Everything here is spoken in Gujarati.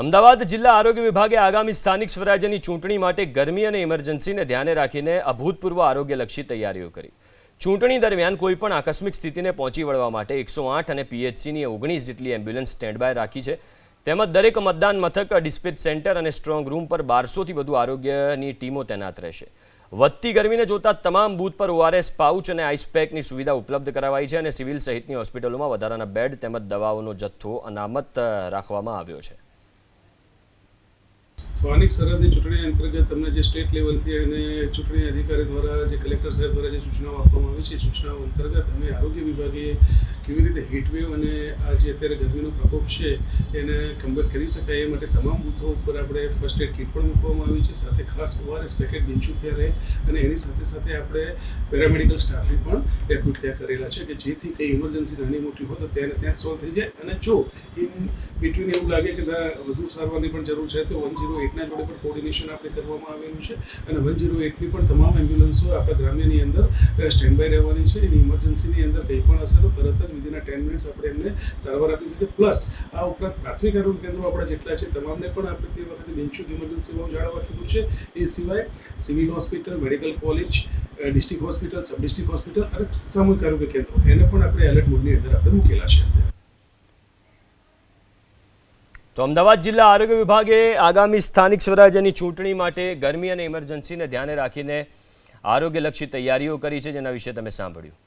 અમદાવાદ જિલ્લા આરોગ્ય વિભાગે આગામી સ્થાનિક સ્વરાજ્યની ચૂંટણી માટે ગરમી અને ઇમરજન્સીને ધ્યાને રાખીને અભૂતપૂર્વ આરોગ્યલક્ષી તૈયારીઓ કરી. ચૂંટણી દરમિયાન કોઈપણ આકસ્મિક સ્થિતિને પહોંચી વળવા માટે 108 અને પીએચસીની 19 જેટલી એમ્બ્યુલન્સ સ્ટેન્ડ બાય રાખી છે. તેમજ દરેક મતદાન મથક, ડિસ્પેચ સેન્ટર અને સ્ટ્રોંગ રૂમ પર 1200થી વધુ આરોગ્યની ટીમો તૈનાત રહેશે. વધતી ગરમીને જોતા તમામ બૂથ પર ઓઆરએસ પાઉચ અને આઈસ પેકની સુવિધા ઉપલબ્ધ કરાવાઈ છે અને સિવિલ સહિતની હોસ્પિટલોમાં વધારાના બેડ તેમજ દવાઓનો જથ્થો અનામત રાખવામાં આવ્યો છે. સ્થાનિક સરહદની ચૂંટણી અંતર્ગત તમને જે સ્ટેટ લેવલથી અને ચૂંટણી અધિકારી દ્વારા જે કલેક્ટર સાહેબ દ્વારા જે સૂચનાઓ આપવામાં આવી છે, સૂચનાઓ અંતર્ગત અમે આરોગ્ય વિભાગે કેવી રીતે હીટવેવ અને આ જે અત્યારે ગરમીનો પ્રકોપ છે એને કમ્બેટ કરી શકાય એ માટે તમામ બૂથો ઉપર આપણે ફર્સ્ટ એડ કિટ પણ મૂકવામાં આવી છે. સાથે ખાસ ઓઆરએસ પેકેટ બિનચૂક ત્યાં રહે અને એની સાથે સાથે આપણે પેરામેડિકલ સ્ટાફને પણ ડેપ્યુટ ત્યાં કરેલા છે કે જેથી કંઈ ઇમરજન્સી નાની મોટી હોય તો તેને ત્યાં સોલ્વ થઈ જાય. અને જો ઇન બિટવીન એવું લાગે કે વધુ સારવારની પણ જરૂર છે તો 108ના જોડે પણ કોર્ડિનેશન આપણે કરવામાં આવેલું છે અને 108ની પણ તમામ એમ્બ્યુલન્સો આપણા ગ્રામ્યની અંદર સ્ટેન્ડ બાય રહેવાની છે. એની ઇમરજન્સીની અંદર કંઈ પણ હશે તો તરત જ વિધિન 10 મિનિટ્સ આપણે એમને સારવાર આપી શકીએ. પ્લસ આ ઉપરાંત પ્રાથમિક આરોગ્ય કેન્દ્રો આપણા જેટલા છે તમામને પણ આપણે તે વખતે બિનચૂક ઇમરજન્સી સેવાઓ જાળવવા કીધું છે. એ સિવાય civil hospital, medical college, district hospital, sub district hospital અને સામૂહિક આરોગ્ય કેન્દ્રો એને પણ આપણે એલર્ટ મોડની અંદર આપણે મૂકેલા છે. તો અમદાવાદ જિલ્લા આરોગ્ય વિભાગે આગામી સ્થાનિક સ્વરાજ્યની ચૂંટણી માટે ગરમી અને ઇમરજન્સીને ધ્યાને રાખીને આરોગ્યલક્ષી તૈયારીઓ કરી છે, જેના વિશે તમે સાંભળ્યું.